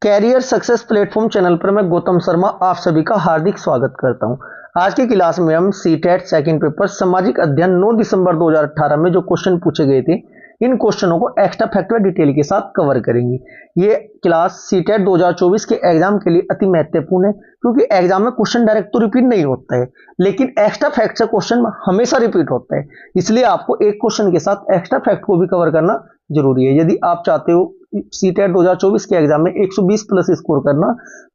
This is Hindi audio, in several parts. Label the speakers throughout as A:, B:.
A: कैरियर सक्सेस प्लेटफॉर्म चैनल पर मैं गौतम शर्मा आप सभी का हार्दिक स्वागत करता हूं। आज की क्लास में हम सीटेट सेकंड पेपर सामाजिक अध्ययन 9 दिसंबर 2018 में जो क्वेश्चन पूछे गए थे, इन क्वेश्चनों को एक्स्ट्रा फैक्ट व डिटेल के साथ कवर करेंगे। ये क्लास सीटेट 2024 के एग्जाम के लिए अति महत्वपूर्ण है, क्योंकि एग्जाम में क्वेश्चन डायरेक्ट तो रिपीट नहीं होता है, लेकिन एक्स्ट्रा फैक्ट से क्वेश्चन हमेशा रिपीट होता है। इसलिए आपको एक क्वेश्चन के साथ एक्स्ट्रा फैक्ट को भी कवर करना जरूरी है। यदि आप चाहते हो सीटेट 2024 के एग्जाम में 120 प्लस स्कोर करना,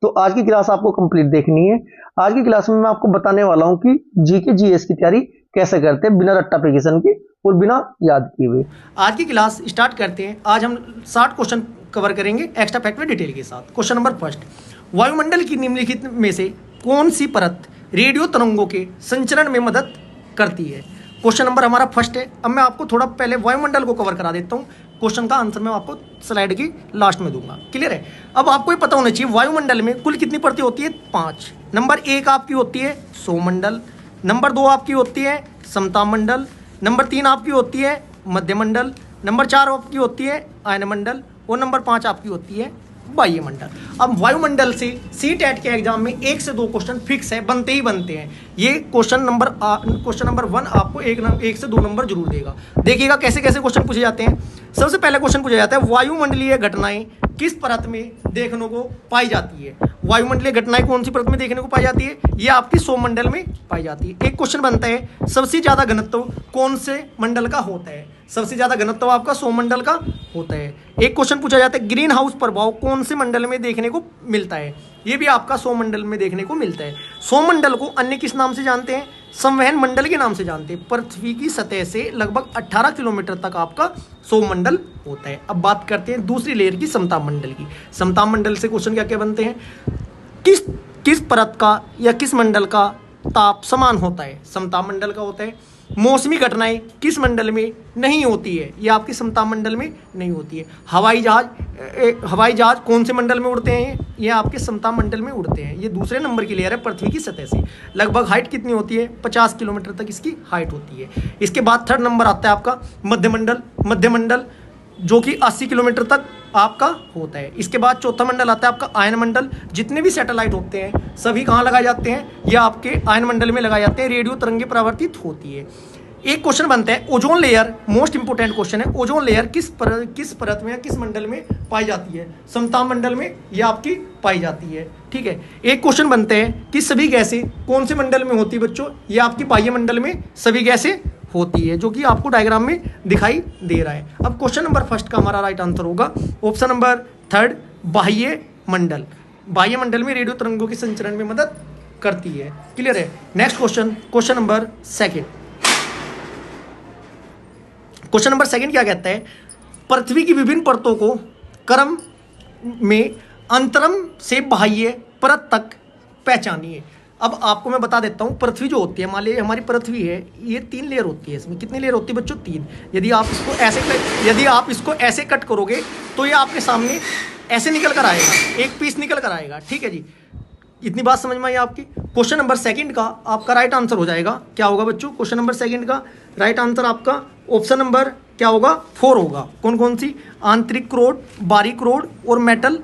A: तो आज की क्लास आपको कंप्लीट देखनी है। आज की क्लास में मैं आपको बताने वाला हूं कि जीके जीएस की तैयारी कैसे करते हैं बिना रट्टा एप्लीकेशन के और बिना याद किए हुए।
B: आज की क्लास स्टार्ट करते हैं। आज हम 60 क्वेश्चन कवर करेंगे एक्स्ट्रा फैक्ट में डिटेल के साथ। क्वेश्चन नंबर फर्स्ट, वायुमंडल की निम्नलिखित में से कौन सी परत रेडियो तरंगों के संचरण में मदद करती है? क्वेश्चन नंबर हमारा फर्स्ट है। अब मैं आपको थोड़ा पहले वायुमंडल को कवर करा देता हूँ। क्वेश्चन का आंसर मैं आपको स्लाइड की लास्ट में दूंगा। क्लियर है? अब आपको ये पता होना चाहिए वायुमंडल में कुल कितनी परतें होती है? 5। नंबर 1 आपकी होती है सौमंडल, नंबर 2 आपकी होती है समतामंडल, नंबर 3 आपकी होती है मध्यमंडल, नंबर 4 आपकी होती है आयनमंडल और नंबर 5 आपकी होती है वायुमंडल। अब वायुमंडल से सीटेट के एग्जाम में 1 से 2 क्वेश्चन फिक्स है, बनते ही बनते हैं। ये क्वेश्चन नंबर 1 आपको 1 से 2 नंबर जरूर देगा। देखिएगा कैसे कैसे क्वेश्चन पूछे जाते हैं। सबसे पहले क्वेश्चन पूछा जाता है, वायुमंडलीय घटनाएं किस परत में देखने को पाई जाती है? वायुमंडलीय घटनाएं कौन सी परत में देखने को पाई जाती है? ये आपकी सौमंडल में पाई जाती है। एक क्वेश्चन बनता है, सबसे ज्यादा घनत्व कौन से मंडल का होता है? सबसे ज्यादा घनत्व आपका सौमंडल का होता है। एक क्वेश्चन पूछा जाता है, ग्रीन हाउस प्रभाव कौन से मंडल में देखने को मिलता है? ये भी आपका सौमंडल में देखने को मिलता है। सौमंडल को अन्य किस नाम से जानते हैं? संवहन मंडल के नाम से जानते हैं। पृथ्वी की सतह से लगभग 18 किलोमीटर तक आपका सौमंडल होता है। अब बात करते हैं दूसरी लेयर की, समताप मंडल की। समताप मंडल से क्वेश्चन क्या क्या बनते हैं? किस परत का या किस मंडल का ताप समान होता है? समताप मंडल का होता है। मौसमी घटनाएं किस मंडल में नहीं होती है? ये आपकी समताप मंडल में नहीं होती है। हवाई जहाज कौन से मंडल में उड़ते हैं? ये आपके समताप मंडल में उड़ते हैं। ये दूसरे नंबर की लेयर है पृथ्वी की सतह से। लगभग हाइट कितनी होती है? 50 किलोमीटर तक इसकी हाइट होती है। इसके बाद थर्ड नंबर आता है आपका मध्यमंडल जो कि 80 किलोमीटर तक आपका होता है। इसके बाद चौथा मंडल आता है आपका आयन मंडल। जितने भी सैटेलाइट होते हैं सभी कहाँ लगाए जाते हैं? ये आपके आयन मंडल में लगाए जाते हैं। रेडियो तरंगे परावर्तित होती है। एक क्वेश्चन बनता है, ozone layer, most important question है। ओजोन लेयर किस परत में या किस मंडल में पाई जाती है? समताप मंडल में ये आपकी पाई जाती है। ठीक है। एक क्वेश्चन बनते हैं कि सभी गैसें कौन से मंडल में होती है बच्चों? ये आपकी बाह्य मंडल में सभी गैसें होती है, जो कि आपको डायग्राम में दिखाई दे रहा है। अब क्वेश्चन नंबर फर्स्ट का हमारा राइट आंसर होगा ऑप्शन नंबर 3, बाह्य मंडल। बाह्य मंडल में रेडियो तरंगों के संचरण में मदद करती है। क्लियर है? Next question number 2। Question number 2 क्या कहता है? पृथ्वी की विभिन्न परतों को क्रम में अंतरम से बाह्य परत तक पहचानिए। अब आपको मैं बता देता हूँ, पृथ्वी जो होती है, मान लीजिए हमारी पृथ्वी है, ये 3 लेयर होती है। इसमें कितनी लेयर होती है बच्चों? 3। यदि आप इसको ऐसे कट करोगे तो ये आपके सामने ऐसे निकल कर आएगा, एक पीस निकल कर आएगा। ठीक है जी, इतनी बात समझ में आई आपकी? क्वेश्चन नंबर 2 का आपका राइट आंसर हो जाएगा, क्या होगा बच्चों? क्वेश्चन नंबर 2 का राइट आंसर आपका ऑप्शन नंबर क्या होगा? 4 होगा। कौन सी? आंतरिक क्रोड, बारीक रोड और मेटल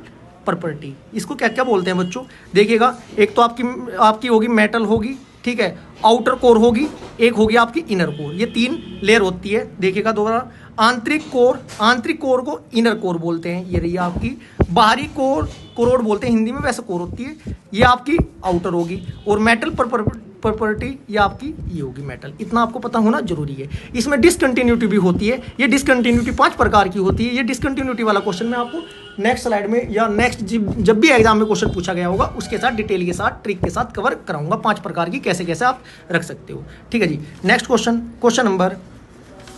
B: प्रॉपर्टी। इसको क्या क्या बोलते हैं बच्चों? देखिएगा, एक तो आपकी होगी मेटल होगी, ठीक है, आउटर कोर होगी, एक होगी आपकी इनर कोर। ये 3 लेयर होती है। देखिएगा दोबारा, आंतरिक कोर को इनर कोर बोलते हैं, ये रही आपकी। बाहरी कोरोड बोलते हैं हिंदी में, वैसे कोर होती है, ये आपकी आउटर होगी। और मेटल प्रॉपर्टी ये आपकी ये होगी मेटल। इतना आपको पता होना जरूरी है। इसमें डिसकंटिन्यूटी भी होती है। ये डिसकंटिन्यूटी 5 प्रकार की होती है। ये डिसकंटिन्यूटी वाला क्वेश्चन मैं आपको नेक्स्ट स्लाइड में या नेक्स्ट जब भी एग्जाम में क्वेश्चन पूछा गया होगा उसके साथ डिटेल के साथ ट्रिक के साथ कवर कराऊंगा। 5 प्रकार की कैसे कैसे आप रख सकते हो। ठीक है जी। Next question number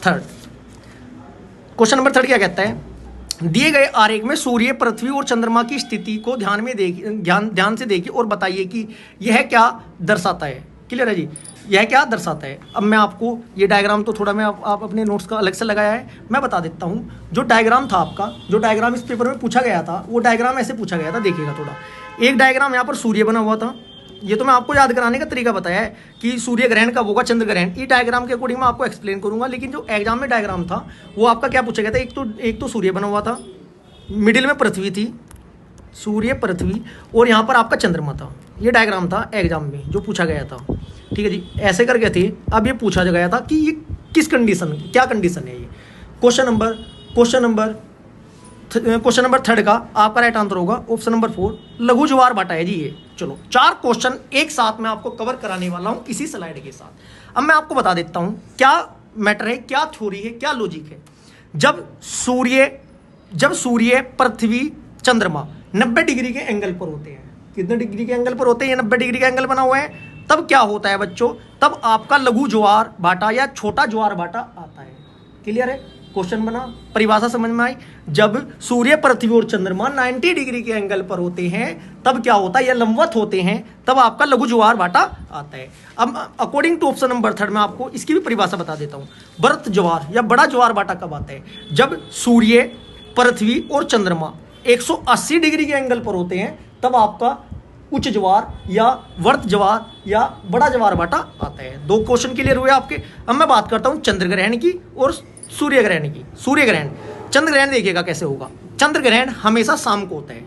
B: 3। Question number 3 क्या कहता है? दिए गए आरेख में सूर्य, पृथ्वी और चंद्रमा की स्थिति को ध्यान से देखिए और बताइए कि यह क्या दर्शाता है। क्लियर है जी? यह क्या दर्शाता है? अब मैं आपको ये डायग्राम तो थोड़ा मैं आप अपने नोट्स का अलग से लगाया है, मैं बता देता हूँ। जो डायग्राम था आपका, जो डायग्राम इस पेपर में पूछा गया था, वो डायग्राम ऐसे पूछा गया था। देखिएगा थोड़ा, एक डायग्राम यहाँ पर सूर्य बना हुआ था। ये तो मैं आपको याद कराने का तरीका बताया है कि सूर्य ग्रहण कब होगा, चंद्र ग्रहण। ये डायग्राम के अकॉर्डिंग मैं आपको एक्सप्लेन करूंगा, लेकिन जो एग्जाम में डायग्राम था वो आपका क्या पूछा गया था? एक तो सूर्य बना हुआ था, मिडिल में पृथ्वी थी, सूर्य, पृथ्वी और यहाँ पर आपका चंद्रमा था। ये डायग्राम था एग्जाम में जो पूछा गया था, ठीक है जी, ऐसे करके थे। अब ये पूछा गया था कि ये किस कंडीशन, क्या कंडीशन है ये। क्वेश्चन नंबर थर्ड का आपका राइट आंसर होगा ऑप्शन नंबर 4, लघु ज्वार भाटा है जी ये। चलो 4 क्वेश्चन एक साथ में आपको कवर कराने वाला हूं इसी स्लाइड के साथ। अब मैं आपको बता देता हूं क्या मैटर है, क्या थ्योरी है, क्या लॉजिक है। जब सूर्य, पृथ्वी, चंद्रमा 90 डिग्री के एंगल पर होते हैं, कितने डिग्री के एंगल पर होते हैं, ये 90 डिग्री का एंगल बना हुआ है, तब क्या होता है बच्चों, तब आपका लघु ज्वार भाटा या छोटा ज्वार भाटा आता है। क्लियर है, क्वेश्चन बना, परिभाषा समझ में आई। जब सूर्य, पृथ्वी और चंद्रमा 90 डिग्री के एंगल पर होते हैं तब क्या होता है, या लंबवत होते हैं, तब आपका लघु ज्वार भाटा आता है। अब अकॉर्डिंग टू ऑप्शन नंबर 3 में आपको इसकी भी परिभाषा बता देता हूं। बृहत ज्वार या बड़ा ज्वार भाटा कब आता है, जब सूर्य, पृथ्वी और चंद्रमा 180 डिग्री के एंगल पर होते हैं, तब आपका उच्च ज्वार या वर्त ज्वार या बड़ा ज्वार भाटा आता है। 2 क्वेश्चन क्लियर हुए आपके। अब मैं बात करता हूं चंद्र ग्रहण की और सूर्य ग्रहण की। सूर्य ग्रहण, चंद्र ग्रहण देखिएगा कैसे होगा। चंद्र ग्रहण हमेशा शाम को होता है।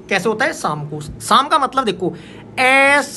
B: कैसे होता है, शाम को। शाम का मतलब देखो SAM,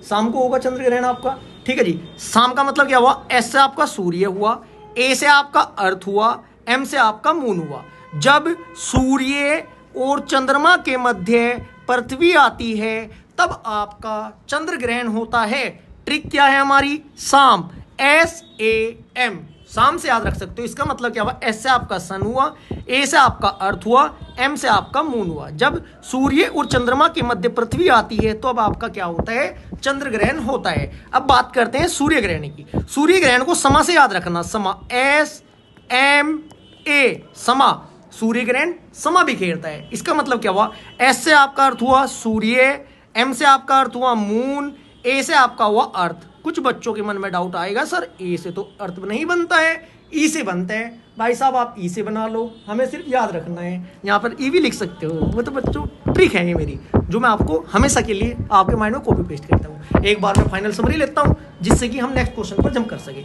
B: शाम को होगा चंद्र ग्रहण आपका, ठीक है जी। शाम का मतलब क्या हुआ, S से आपका सूर्य हुआ, A से आपका अर्थ हुआ, M से आपका मून हुआ। जब सूर्य और चंद्रमा के मध्य पृथ्वी आती है तब आपका चंद्र ग्रहण होता है। ट्रिक क्या है हमारी, शाम, SAM, शाम से याद रख सकते हो। इसका मतलब क्या हुआ, S से आपका सन हुआ, A से आपका अर्थ हुआ, M से आपका मून हुआ। जब सूर्य और चंद्रमा के मध्य पृथ्वी आती है तो अब आपका क्या होता है, चंद्र ग्रहण होता है। अब बात करते हैं सूर्य ग्रहण की। सूर्य ग्रहण को समा से याद रखना, समा, SMA, समा। सूर्य ग्रहण समा बिखेरता है। इसका मतलब क्या हुआ, S से आपका अर्थ हुआ सूर्य, M से आपका अर्थ हुआ मून, A से आपका हुआ अर्थ। कुछ बच्चों के मन में डाउट आएगा, सर A से तो अर्थ नहीं बनता है, E से बनता है। भाई साहब आप E से बना लो, हमें सिर्फ याद रखना है। यहाँ पर E भी लिख सकते हो, वो तो बच्चों ट्रिक है ये मेरी, जो मैं आपको हमेशा के लिए आपके माइंड में कॉपी पेस्ट करता हूँ। एक बार मैं फाइनल समरी लेता हूँ जिससे कि हम नेक्स्ट क्वेश्चन पर जंप कर सके।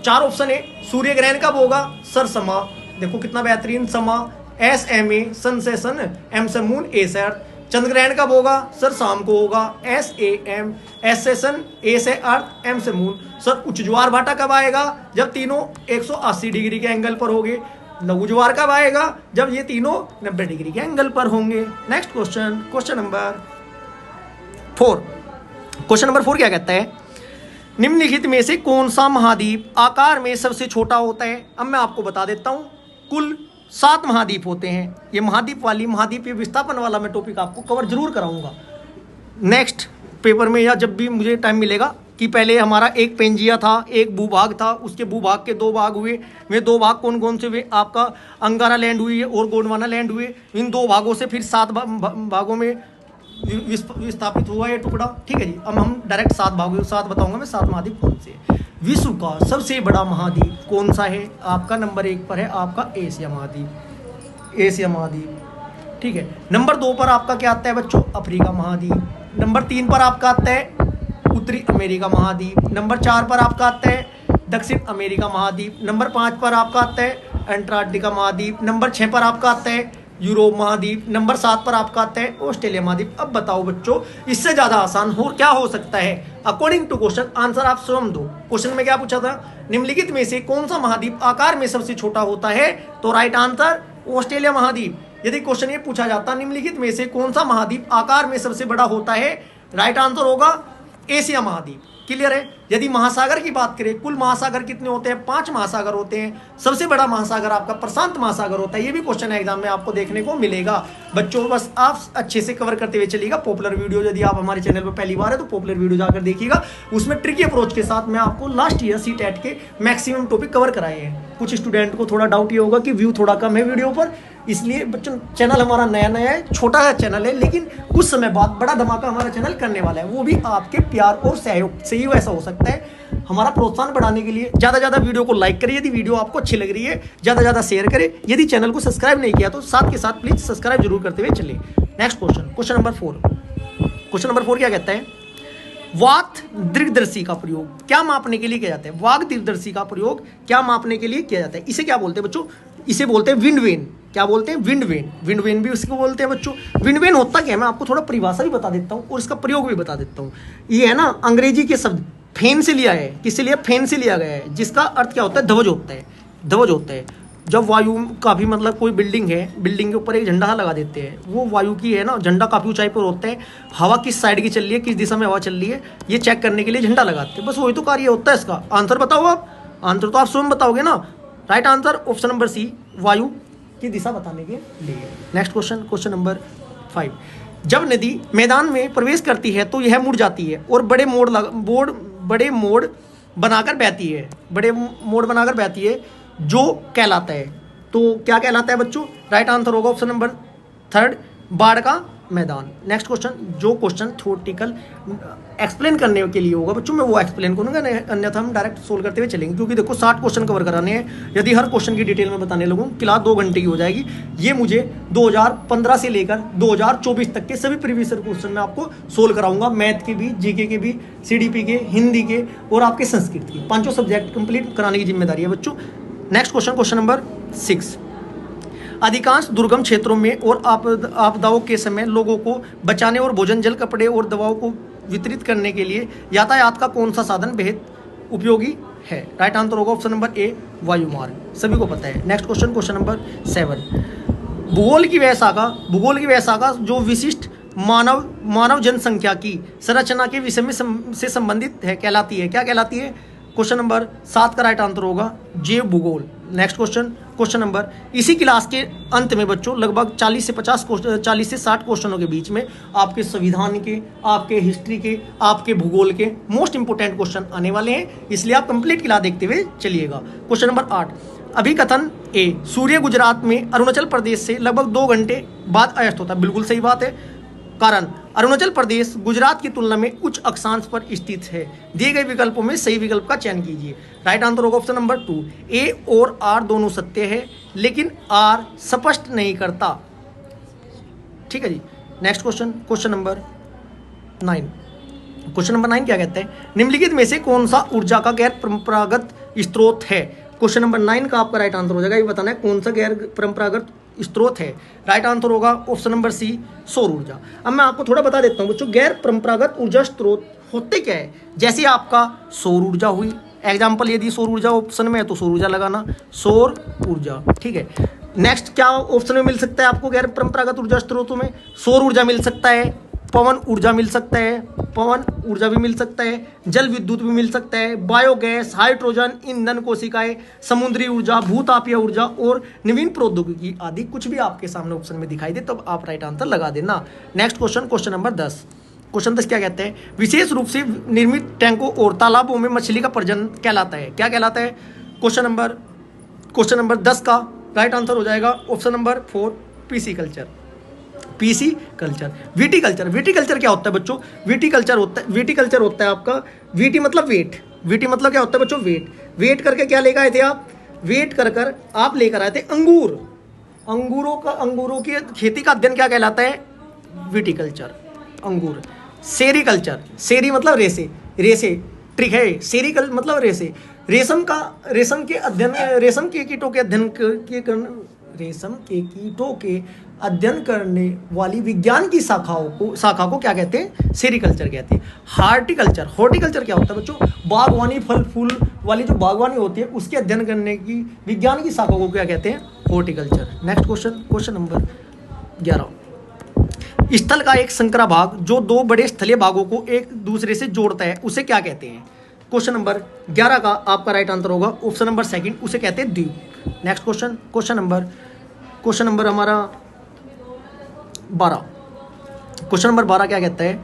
B: 4 ऑप्शन है। सूर्य ग्रहण कब होगा, सर समा, देखो कितना बेहतरीन, समा, SMA, सन से सन, M से मून, A से अर्थ। चंद्र ग्रहण कब होगा, सर शाम को होगा, SAM, S से सन, A से अर्थ, M से मून। सर उच्च ज्वार भाटा कब आएगा, जब तीनों 180 डिग्री के एंगल पर होंगे। लघु ज्वार कब आएगा, जब ये तीनों 90 डिग्री के एंगल पर होंगे। Next question, question number 4। Question number 4 क्या कहता है, निम्नलिखित में से कौन सा महाद्वीप आकार में सबसे छोटा होता है। अब मैं आपको बता देता हूं, कुल 7 महाद्वीप होते हैं। ये महाद्वीप विस्थापन वाला मैं टॉपिक आपको कवर जरूर कराऊंगा नेक्स्ट पेपर में, या जब भी मुझे टाइम मिलेगा। कि पहले हमारा एक पेंजिया था, एक भूभाग था, उसके भूभाग के 2 भाग हुए। वे 2 भाग कौन कौन से हुए, आपका अंगारा लैंड हुई है और गोंडवाना लैंड हुए। इन 2 भागों से फिर 7 भागों में विस्थापित हुआ ये टुकड़ा, ठीक है जी। अब हम डायरेक्ट 7 बताऊंगा मैं, 7 महाद्वीप कौन से। विश्व का सबसे बड़ा महाद्वीप कौन सा है, आपका नंबर 1 पर है आपका एशिया महाद्वीप, ठीक है। नंबर 2 पर आपका क्या आता है बच्चों, अफ्रीका महाद्वीप। नंबर 3 पर आपका आता है उत्तरी अमेरिका महाद्वीप। नंबर 4 पर आपका आता है दक्षिण अमेरिका महाद्वीप। नंबर 5 पर आपका आता है अंटार्कटिका महाद्वीप। नंबर 6 पर आपका आता है यूरोप महाद्वीप। नंबर 7 पर आपका आता है ऑस्ट्रेलिया महाद्वीप। अब बताओ बच्चों, इससे ज्यादा आसान क्या हो सकता है। अकॉर्डिंग टू क्वेश्चन आंसर आप स्वयं दो। क्वेश्चन में क्या पूछा था, निम्नलिखित में से कौन सा महाद्वीप आकार में सबसे छोटा होता है, तो राइट आंसर ऑस्ट्रेलिया महाद्वीप। यदि क्वेश्चन ये पूछा जाता निम्नलिखित में से कौन सा महाद्वीप आकार में सबसे बड़ा होता है, राइट आंसर होगा एशिया महाद्वीप। क्लियर है। यदि महासागर की बात करें, कुल महासागर कितने होते हैं, 5 महासागर होते हैं। सबसे बड़ा महासागर आपका प्रशांत महासागर होता है। ये भी क्वेश्चन एग्जाम में आपको देखने को मिलेगा बच्चों। बस आप अच्छे से कवर करते हुए चलिएगा। पॉपुलर वीडियो यदि आप हमारे चैनल पर पहली बार है तो पॉपुलर वीडियो जाकर देखिएगा। उसमें ट्रिकी अप्रोच के साथ मैं आपको लास्ट ईयर CTET के मैक्सिमम टॉपिक कवर कराए हैं। कुछ स्टूडेंट को थोड़ा डाउट ये होगा कि व्यू थोड़ा कम है वीडियो पर, इसलिए बच्चों चैनल हमारा नया है, छोटा है चैनल है, लेकिन कुछ समय बाद बड़ा धमाका हमारा चैनल करने वाला है। वो भी आपके प्यार और सहयोग से ही वैसा हो सकता है। हमारा प्रोत्साहन बढ़ाने के लिए ज़्यादा वीडियो को लाइक करिए, यदि वीडियो आपको अच्छी लग रही है ज़्यादा शेयर करें। यदि चैनल को सब्सक्राइब नहीं किया तो साथ के साथ प्लीज सब्सक्राइब जरूर करते हुए चलिए। नेक्स्ट क्वेश्चन, क्वेश्चन नंबर 4 क्या कहता है, वात दीर्घदर्शी का प्रयोग क्या मापने के लिए किया जाता है? वाग दीर्घदर्शी का प्रयोग क्या मापने के लिए किया जाता है? इसे क्या बोलते हैं बच्चों? इसे बोलते हैं विंड वेन। क्या बोलते हैं? Wind vane. विंड वेन भी उसको बोलते हैं बच्चों। विंड वेन होता क्या है, मैं आपको थोड़ा परिभाषा भी बता देता हूँ और इसका प्रयोग भी बता देता हूँ। ये है ना अंग्रेजी के शब्द फैन से लिया है। किससे लिया? फैन से लिया गया है, जिसका अर्थ क्या होता है? ध्वज होता है। ध्वज होता है। जब वायु काफ़ी मतलब कोई बिल्डिंग है, बिल्डिंग के ऊपर एक झंडा लगा देते हैं, वो वायु की है ना, झंडा काफ़ी ऊंचाई पर होता है, हवा किस साइड की चल रही है, किस दिशा में हवा चल रही है, ये चेक करने के लिए झंडा लगाते हैं। बस वही तो कार्य होता है इसका। आंसर बताओ आप। आंसर तो आप स्वयं बताओगे ना। Right answer option number C, वायु की दिशा बताने के लिए। Next question, question number 5। जब नदी मैदान में प्रवेश करती है तो यह मुड़ जाती है और बड़े मोड़ बनाकर बहती है। बड़े मोड़ बनाकर बहती है, जो कहलाता है। तो क्या कहलाता है बच्चों? राइट आंसर होगा ऑप्शन नंबर 3, बाढ़ का मैदान। नेक्स्ट क्वेश्चन, जो क्वेश्चन थ्योरेटिकल एक्सप्लेन करने के लिए होगा बच्चों, मैं वो एक्सप्लेन करूंगा, अन्यथा हम डायरेक्ट सोल्व करते हुए चलेंगे, क्योंकि देखो 60 क्वेश्चन कवर कराने हैं। यदि हर क्वेश्चन की डिटेल में बताने लगूँ, क्लास 2 घंटे की हो जाएगी। ये मुझे 2015 से लेकर 2024 तक के सभी प्रीवियस क्वेश्चन में आपको सोल्व कराऊंगा। मैथ के भी, जीके के भी, सीडीपी के, हिंदी के और आपके संस्कृत के, 5 सब्जेक्ट कंप्लीट कराने की जिम्मेदारी है बच्चों। Next question, question number 6। अधिकांश दुर्गम क्षेत्रों में और आपदाओं के समय लोगों को बचाने और भोजन, जल, कपड़े और दवाओं को वितरित करने के लिए यातायात का कौन सा साधन बेहद उपयोगी है? राइट आंसर होगा ऑप्शन नंबर ए, वायु मार्ग। सभी को पता है। Next question, question number 7। भूगोल की वह शाखा जो विशिष्ट मानव जनसंख्या की संरचना के विषय में से संबंधित है, कहलाती है। क्या कहलाती है? क्वेश्चन नंबर 7 का राइट आंसर होगा जैव भूगोल। नेक्स्ट क्वेश्चन, क्वेश्चन नंबर, इसी क्लास के अंत में बच्चों लगभग 40 से 60 क्वेश्चनों के बीच में आपके संविधान के, आपके हिस्ट्री के, आपके भूगोल के मोस्ट इंपोर्टेंट क्वेश्चन आने वाले हैं, इसलिए आप कंप्लीट क्लास देखते हुए चलिएगा। Question number 8। अभिकथन ए, सूर्य गुजरात में अरुणाचल प्रदेश से लगभग 2 घंटे बाद अस्त होता है। बिल्कुल सही बात है, कारण अरुणाचल प्रदेश गुजरात की तुलना में उच्च अक्षांश पर स्थित है। दिए गए विकल्पों में सही विकल्प का चयन कीजिए। राइट आंसर होगा ऑप्शन नंबर 2, ए और आर दोनों सत्य है, लेकिन आर स्पष्ट नहीं करता। ठीक है जी। Next question, question number 9। Question number 9 क्या कहते हैं? निम्नलिखित में से कौन सा ऊर्जा का गैर परंपरागत स्रोत है? क्वेश्चन नंबर 9 का आपका राइट आंसर हो जाएगा। ये बताना है कौन सा गैर परंपरागत स्रोत है। राइट आंसर होगा ऑप्शन नंबर सी, सौर ऊर्जा। अब मैं आपको थोड़ा बता देता हूँ बच्चों, गैर परंपरागत ऊर्जा स्रोत होते क्या है। जैसे आपका सौर ऊर्जा हुई, एग्जाम्पल यदि सौर ऊर्जा ऑप्शन में है तो सौर ऊर्जा लगाना, सौर ऊर्जा। ठीक है। नेक्स्ट क्या ऑप्शन में मिल सकता है आपको गैर परंपरागत ऊर्जा स्रोतों में? सौर ऊर्जा मिल सकता है, पवन ऊर्जा मिल सकता है, पवन ऊर्जा भी मिल सकता है, जल विद्युत भी मिल सकता है, बायोगैस, हाइड्रोजन ईंधन कोशिकाएं, समुद्री ऊर्जा, भूतापीय ऊर्जा और नवीन प्रौद्योगिकी आदि। कुछ भी आपके सामने ऑप्शन में दिखाई दे तब आप राइट आंसर लगा देना। Next question, question number 10। Question 10 क्या कहते हैं? विशेष रूप से निर्मित टैंकों और तालाबों में मछली का प्रजनन कहलाता है। क्या कहलाता है? क्वेश्चन नंबर 10 का राइट आंसर हो जाएगा option number 4, PC culture. PC culture. Viticulture. Viticulture क्या होता है बच्चों? विटीकल्चर होता है आपका, वीटी मतलब वेट। वीटी मतलब क्या होता है बच्चों? वेट। वेट करके क्या लेकर आए थे आप? वेट कर आप लेकर आए थे अंगूर। अंगूरों की खेती का अध्ययन क्या कहलाता है? विटीकल्चर। अंगूर। सेरीकल्चर। सेरी मतलब रेसे ट्रिक है। सेरीकल्चर मतलब रेसे। रेशम के कीटों के अध्ययन करने वाली विज्ञान की शाखा को क्या कहते हैं? सेरीकल्चर कहते हैं। हॉर्टिकल्चर क्या होता है बच्चों? बागवानी, फल फूल वाली जो बागवानी होती है उसके अध्ययन करने की विज्ञान की शाखा को क्या कहते हैं? Horticulture. Next question, question number 11। स्थल का एक संकरा भाग जो 2 बड़े स्थलीय भागों को एक दूसरे से जोड़ता है उसे क्या कहते हैं? क्वेश्चन नंबर 11 का आपका राइट आंसर होगा ऑप्शन नंबर 2, उसे कहते हैं द्वीप। नेक्स्ट क्वेश्चन, क्वेश्चन नंबर हमारा 12। क्वेश्चन नंबर 12 क्या कहता है?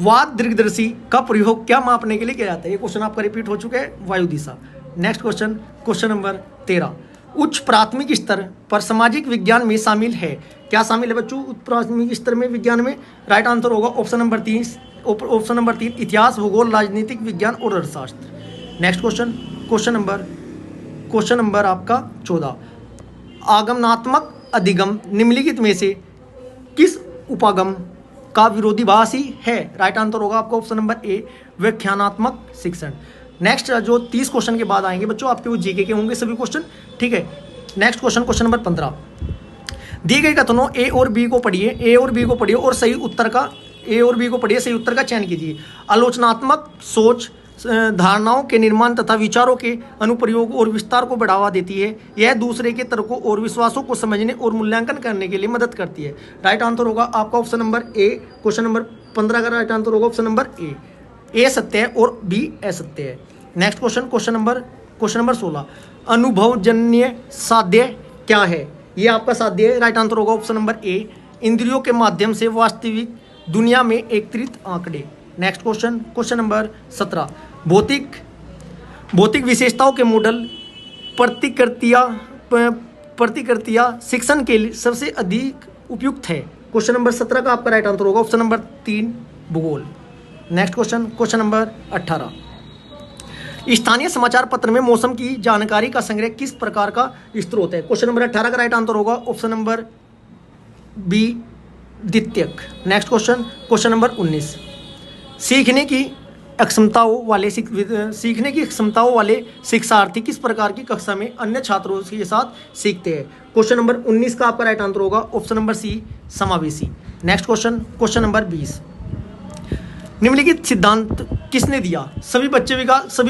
B: वात दीर्घदर्शी का प्रयोग क्या मापने के लिए किया जाता है? ये क्वेश्चन आपका रिपीट हो चुका है, वायु दिशा। Next question, question number 13। उच्च प्राथमिक स्तर पर सामाजिक विज्ञान में शामिल है। क्या शामिल है बच्चों उच्च प्राथमिक स्तर में विज्ञान में? राइट आंसर होगा ऑप्शन नंबर 3, इतिहास, भूगोल, राजनीतिक विज्ञान और अर्थशास्त्र। नेक्स्ट क्वेश्चन, क्वेश्चन नंबर आपका 14। आगमनात्मक अधिगम निम्नलिखित में से किस उपागम का विरोधाभासी है? राइट आंसर होगा आपका ऑप्शन नंबर ए, व्याख्यानात्मक शिक्षण। नेक्स्ट जो 30 क्वेश्चन के बाद आएंगे बच्चों, आपके वो जीके के होंगे सभी क्वेश्चन, ठीक है। नेक्स्ट क्वेश्चन नंबर 15, दिए गए कथनों ए और बी को पढ़िए और सही उत्तर का चयन कीजिए। आलोचनात्मक सोच धारणाओं के निर्माण तथा विचारों के अनुप्रयोग और विस्तार को बढ़ावा देती है। यह दूसरे के तर्कों और विश्वासों को समझने और मूल्यांकन करने के लिए मदद करती है। राइट आंसर होगा आपका option number A. Question number 15 का राइट आंसर होगा ऑप्शन नंबर ए सत्य है और बी असत्य है। नेक्स्ट क्वेश्चन नंबर 16, अनुभवजन्य साध्य क्या है? ये आपका साध्य है। राइट आंसर होगा ऑप्शन नंबर ए, इंद्रियों के माध्यम से वास्तविक दुनिया में एकत्रित आंकड़े। नेक्स्ट क्वेश्चन नंबर 17, भौतिक विशेषताओं के मॉडल प्रतिकृतियां शिक्षण के लिए सबसे अधिक उपयुक्त है। क्वेश्चन नंबर 17 का आपका राइट आंसर होगा ऑप्शन नंबर 3, भूगोल। नेक्स्ट क्वेश्चन नंबर 18, स्थानीय समाचार पत्र में मौसम की जानकारी का संग्रह किस प्रकार का स्रोत है? क्वेश्चन नंबर 18 का राइट आंसर होगा ऑप्शन नंबर बी, द्वितीयक। नेक्स्ट क्वेश्चन नंबर 19, सीखने की क्षमताओं वाले शिक्षार्थी किस प्रकार की कक्षा में अन्य छात्रों के साथ सीखते हैं? क्वेश्चन नंबर 19 का आपका राइट आंसर होगा ऑप्शन नंबर सी, समावेशी। नेक्स्ट क्वेश्चन नंबर 20, निम्नलिखित सिद्धांत किसने दिया? सभी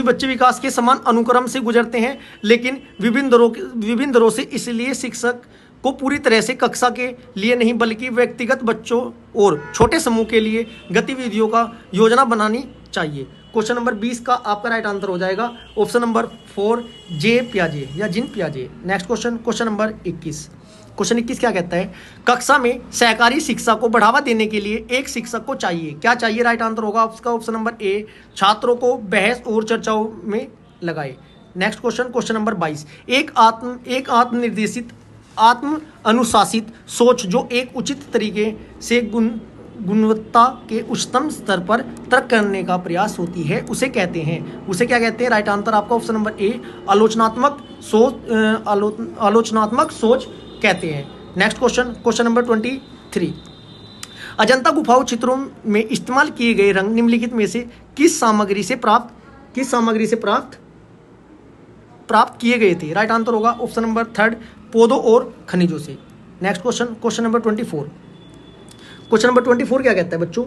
B: बच्चे विकास के समान अनुक्रम से गुजरते हैं, लेकिन विभिन्न दरों से। इसलिए शिक्षक को पूरी तरह से कक्षा के लिए नहीं बल्कि व्यक्तिगत बच्चों और छोटे समूह के लिए गतिविधियों का योजना बनानी चाहिए। क्वेश्चन नंबर 20 का आपका राइट आंसर हो जाएगा ऑप्शन नंबर 4, जे पियाजे या जिन पियाजे। नेक्स्ट क्वेश्चन नंबर 21, क्वेश्चन 21 क्या कहता है? कक्षा में सहकारी शिक्षा को बढ़ावा देने के लिए एक शिक्षक को चाहिए। क्या चाहिए? राइट आंसर होगा आपका ऑप्शन नंबर ए, छात्रों को बहस और चर्चाओं में लगाए। नेक्स्ट क्वेश्चन नंबर 22, एक आत्मनिर्देशित आत्म अनुशासित सोच जो एक उचित तरीके से गुणवत्ता के उच्चतम स्तर पर तर्क करने का प्रयास होती है, उसे क्या कहते हैं? राइट आंसर आपका ऑप्शन नंबर ए, आलोचनात्मक सोच कहते हैं। नेक्स्ट क्वेश्चन नंबर 23, अजंता गुफाओं चित्रों में इस्तेमाल किए गए रंग निम्नलिखित में से किस सामग्री से प्राप्त किए गए थे? राइट आंसर होगा ऑप्शन नंबर 3, पौधों और खनिजों से। नेक्स्ट क्वेश्चन नंबर 24, क्या कहता है बच्चों?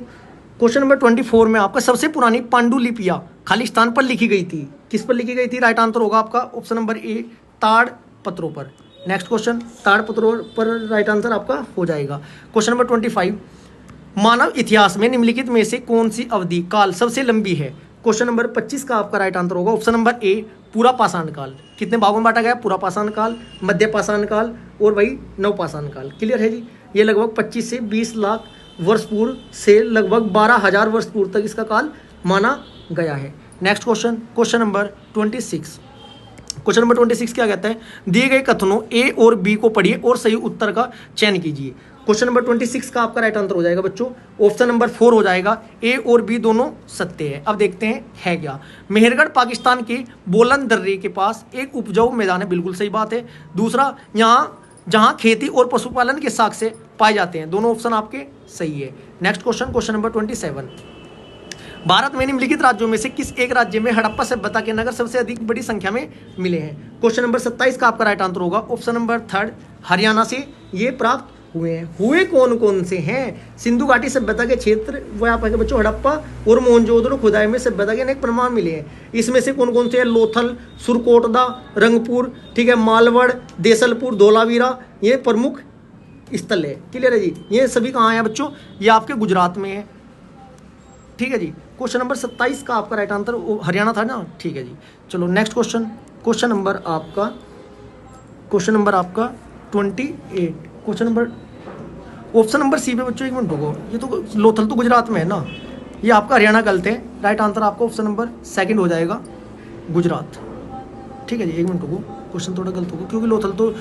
B: क्वेश्चन नंबर 24 में आपका सबसे पुरानी पांडुलिपियां खाली स्थान पर लिखी गई थी। किस पर लिखी गई थी? राइट आंसर होगा आपका ऑप्शन नंबर ए, ताड़ पत्रों पर। नेक्स्ट क्वेश्चन, ताड़ पत्रों पर राइट आंसर आपका हो जाएगा। क्वेश्चन नंबर 25, मानव इतिहास में निम्नलिखित में से कौन सी अवधि काल सबसे लंबी है? क्वेश्चन नंबर 25 का आपका राइट आंसर होगा ऑप्शन नंबर ए, पूरा पाषाण काल। कितने भागों में बांटा गया? पूरा पाषाण काल, मध्य पाषाण काल और वही नवपाषाण काल। क्लियर है जी? ये लगभग 25 से 20 लाख वर्ष पूर्व से लगभग 12,000 वर्ष पूर्व तक इसका काल माना गया है। नेक्स्ट क्वेश्चन नंबर 26, क्या कहता है? दिए गए कथनों ए और बी को पढ़िए और सही उत्तर का चयन कीजिए। क्वेश्चन नंबर 26 का आपका राइट आंसर हो जाएगा बच्चों ऑप्शन नंबर 4 हो जाएगा, ए और बी दोनों सत्य है। अब देखते हैं है क्या। मेहरगढ़ पाकिस्तान के बोलन दर्रे के पास एक उपजाऊ मैदान है, बिल्कुल सही बात है। दूसरा, जहां खेती और पशुपालन के साक्ष्य पाए जाते हैं। दोनों ऑप्शन आपके सही है। नेक्स्ट क्वेश्चन नंबर 27, भारत में निम्नलिखित राज्यों में से किस एक राज्य में हड़प्पा सभ्यता के नगर सबसे अधिक बड़ी संख्या में मिले हैं? क्वेश्चन नंबर 27 का आपका राइट आंसर होगा ऑप्शन नंबर 3, हरियाणा से ये प्राप्त हुए कौन से हैं? सिंधु घाटी सभ्यता के क्षेत्र वहाँ पर बच्चों हड़प्पा और मोहनजोदड़ो खुदाई में सभ्यता के अनेक प्रमाण मिले हैं। इसमें से कौन से हैं? लोथल, सुरकोटदा, रंगपुर, ठीक है, मालवड़, देसलपुर, धोलावीरा, ये प्रमुख स्थल है। क्लियर है जी? ये सभी कहाँ हैं बच्चों? ये आपके गुजरात में है। ठीक है जी। क्वेश्चन नंबर 27 का आपका राइट आंसर हरियाणा था ना? ठीक है जी। चलो नेक्स्ट क्वेश्चन नंबर आपका 28। Question number option number C पे बच्चों, एक मिनट रुको, ये तो लोथल तो गुजरात में है ना, ये आपका हरियाणा गलत है। राइट आंसर आपका ऑप्शन नंबर 2 हो जाएगा, गुजरात। ठीक है जी, एक मिनट रुको, क्वेश्चन थोड़ा गलत होगा क्योंकि लोथल तो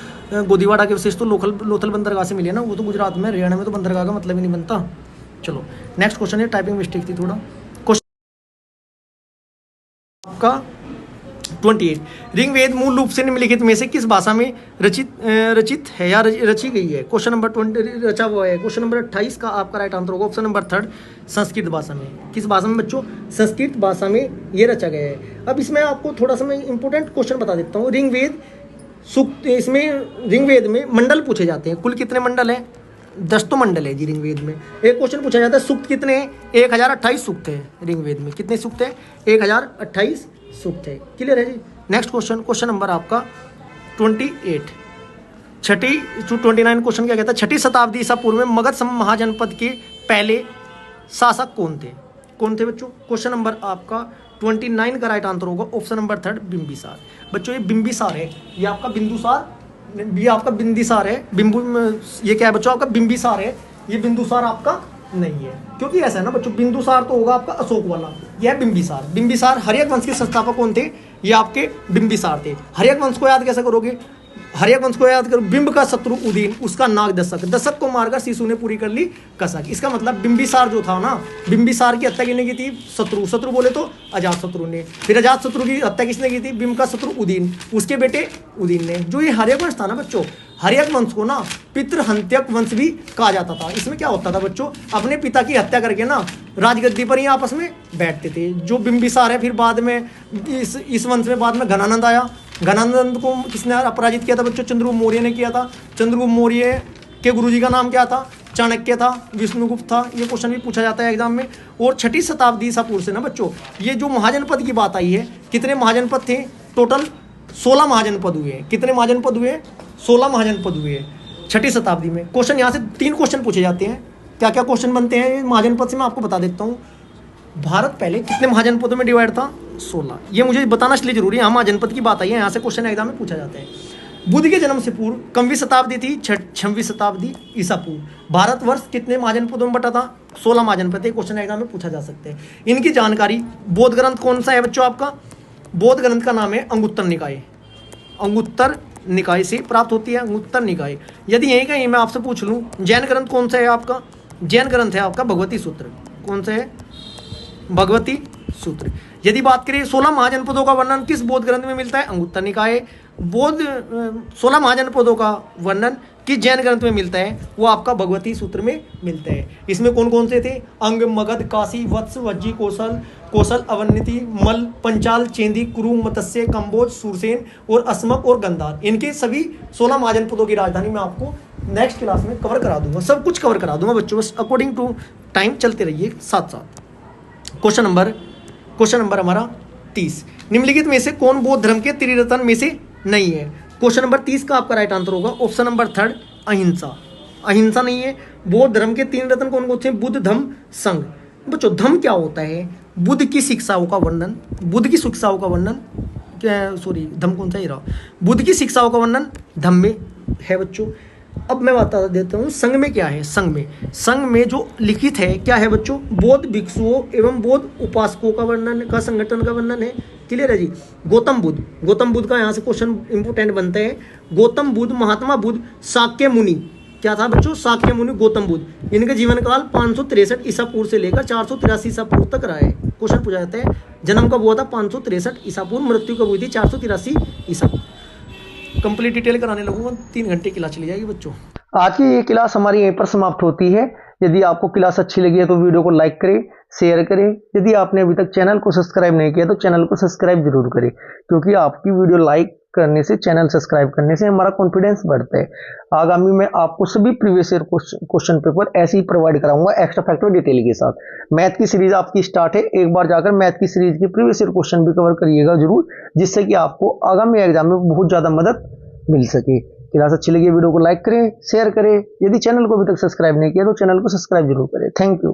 B: गोदीवाड़ा के विशेष तो लोथल बंदरगाह से मिले ना, वो तो गुजरात में। हरियाणा में तो बंदरगाह का मतलब ही नहीं बनता। चलो नेक्स्ट क्वेश्चन है, टाइपिंग मिस्टेक थी थोड़ा। क्वेश्चन आपका 28 ऋग्वेद मूल रूप से निम्नलिखित में से किस भाषा में रचित है या रची गई है? क्वेश्चन नंबर 20 रचा हुआ है। क्वेश्चन नंबर 28 का आपका राइट आंसर होगा ऑप्शन नंबर 3 संस्कृत भाषा में। किस भाषा में बच्चों? संस्कृत भाषा में ये रचा गया है। अब इसमें आपको थोड़ा सा मैं इंपॉर्टेंट क्वेश्चन बता देता हूँ। ऋग्वेद सूक्त, इसमें ऋग्वेद में मंडल पूछे जाते हैं। कुल कितने मंडल है? 10 तो मंडल है जी ऋग्वेद में। एक क्वेश्चन पूछा जाता है सूक्त कितने हैं? 1028 सूक्त है ऋग्वेद में। कितने सूक्त है? 1028 सूक्त है। क्लियर है जी। नेक्स्ट क्वेश्चन, क्वेश्चन नंबर आपका 28 29 क्वेश्चन क्या कहता है? 6ठी शताब्दी ईसा पूर्व में मगध महाजनपद के पहले शासक कौन थे? कौन थे बच्चों? क्वेश्चन नंबर आपका 29 का राइट आंसर होगा ऑप्शन नंबर 3 बिंबिसार। बच्चों ये बिंबिसार है, ये आपका बिंदुसार, ये आपका बिंदिसार है। ये क्या है बच्चों? आपका बिंबिसार है। ये बिंदुसार आपका नहीं है, क्योंकि ऐसा है ना बच्चों, बिंदुसार तो होगा आपका अशोक वाला, यह है बिंबिसार। बिंबिसार हर्यक वंश के संस्थापक कौन थे? ये आपके बिंबिसार थे। हर्यक वंश को याद कैसे करोगे? हर्यक वंश को याद करो, बिंब का शत्रु उदीन, उसका नाग दशक, दशक को मारकर शिशु ने पूरी कर ली कसक। इसका मतलब बिंबिसार जो था ना, बिंबिसार की हत्या किसने की थी? शत्रु। शत्रु बोले तो अजात शत्रु ने। फिर अजात शत्रु की हत्या किसने की थी? बिंब का शत्रु उदीन, उसके बेटे उदीन ने। जो ये हर्यक वंश था ना बच्चों, हर्यक वंश को ना पितृहंत्यक वंश भी कहा जाता था। इसमें क्या होता था बच्चों? अपने पिता की हत्या करके ना राजगद्दी पर ही आपस में बैठते थे। जो बिंबिसार है, फिर बाद में इस वंश में बाद में घनानंद आया। घनानंद को किसने अपराजित किया था बच्चों? चंद्रगुप्त मौर्य ने किया था। चंद्रगुप्त मौर्य के गुरुजी का नाम क्या था? चाणक्य था, विष्णुगुप्त था। ये क्वेश्चन भी पूछा जाता है एग्जाम में। और 6ठी शताब्दी ईसा पूर्व से ना बच्चों, ये जो महाजनपद की बात आई है, कितने महाजनपद थे? टोटल 16 महाजनपद हुए हैं। कितने महाजनपद हुए? 16 महाजनपद हुए हैं 6ठी शताब्दी में। क्वेश्चन यहाँ से 3 क्वेश्चन पूछे जाते हैं। क्या क्या क्वेश्चन बनते हैं महाजनपद से मैं आपको बता देता हूँ। भारत पहले कितने महाजनपदों में डिवाइड था? 16। ये मुझे बताना इसलिए जरूरी है, यहाँ महाजनपद की बात आई है, यहाँ से क्वेश्चन एग्जाम में पूछा जाता है। बुद्ध के जन्म से पूर्व कमवीं शताब्दी थी, 6वीं शताब्दी ईसा पूर्व। भारतवर्ष कितने महाजनपदों में बटा था? 16 महाजनपद। ये क्वेश्चन एग्जाम में पूछा जा सकता है। इनकी जानकारी, बौद्ध ग्रंथ कौन सा है बच्चों आपका? बौद्ध ग्रंथ का नाम है अंगुत्तर निकाय। अंगुत्तर निकाय से प्राप्त होती है अंगुत्तर निकाय। यदि यही कहीं मैं आपसे पूछ लूँ, जैन ग्रंथ कौन सा है आपका? जैन ग्रंथ है आपका भगवती सूत्र। कौन सा है? भगवती सूत्र। यदि बात करें 16 महाजनपदों का वर्णन किस बौद्ध ग्रंथ में मिलता है? अंगुत्तर निकाय। 16 महाजनपदों का वर्णन किस जैन ग्रंथ में मिलता है? वो आपका भगवती सूत्र में मिलता है। इसमें कौन कौन से थे? अंग, मगध, काशी, वत्स, वज्जी, कौशल, अवन्ति, मल, पंचाल, चेंदी, कुरु, मत्स्य, कंबोज, सूरसेन और असमक और गंधार। इनके सभी 16 महाजनपदों की राजधानी मैं आपको नेक्स्ट क्लास में कवर करा दूंगा। सब कुछ कवर करा दूंगा बच्चों, बस अकॉर्डिंग टू टाइम चलते रहिए साथ साथ। क्वेश्चन नंबर हमारा 30, निम्नलिखित में से कौन बौद्ध धर्म के त्रिरत्न में से नहीं है? क्वेश्चन नंबर 30 का आपका राइट आंसर होगा ऑप्शन नंबर 3 अहिंसा। अहिंसा नहीं है। बौद्ध धर्म के 3 रत्न कौन कौन से? बुद्ध, धम्म, संघ। बच्चों धम्म क्या होता है? बुद्ध की शिक्षाओं का वर्णन, बुद्ध की शिक्षाओं का वर्णन क्या, सॉरी धम्म कौन सा ही रहा, बुद्ध की शिक्षाओं का वर्णन धम्म में है बच्चों। अब मैं बता देता हूँ संघ में क्या है। संघ में जो लिखित है क्या है बच्चों? बौद्ध भिक्षुओं एवं बौद्ध उपासकों का वर्णन का संगठन का वर्णन है। क्लियर है जी। गौतम बुद्ध का यहाँ से क्वेश्चन इंपोर्टेंट बनता है। गौतम बुद्ध, महात्मा बुद्ध, शाक्य मुनि, क्या था बच्चों? शाक्य मुनि, गौतम बुद्ध। इनका जीवन काल 563 ईसा पूर्व से लेकर 483 ईसा पूर्व तक रहा है। क्वेश्चन पूछा जाता है जन्म कब हुआ था? 563 ईसा पूर्व। मृत्यु कब हुई थी? 483 ईसा पूर्व। कंप्लीट डिटेल कराने लगूंगा, 3 घंटे क्लास चली जाएगी बच्चों।
A: आज की ये क्लास हमारी यहीं पर समाप्त होती है। यदि आपको क्लास अच्छी लगी है तो वीडियो को लाइक करें, शेयर करें। यदि आपने अभी तक चैनल को सब्सक्राइब नहीं किया तो चैनल को सब्सक्राइब जरूर करें, क्योंकि आपकी वीडियो लाइक करने से, चैनल सब्सक्राइब करने से हमारा कॉन्फिडेंस बढ़ता है। आगामी में आपको सभी प्रीवियस ईयर क्वेश्चन पेपर ऐसे ही प्रोवाइड कराऊंगा एक्स्ट्रा फैक्टर डिटेल के साथ। मैथ की सीरीज आपकी स्टार्ट है, एक बार जाकर मैथ की सीरीज के प्रीवियस ईयर क्वेश्चन भी कवर करिएगा जरूर, जिससे कि आपको आगामी एग्जाम में बहुत ज्यादा मदद मिल सके। क्लास अच्छी लगी वीडियो को लाइक करें, शेयर करें। यदि चैनल को अभी तक सब्सक्राइब नहीं किया तो चैनल को सब्सक्राइब जरूर करें। Thank you.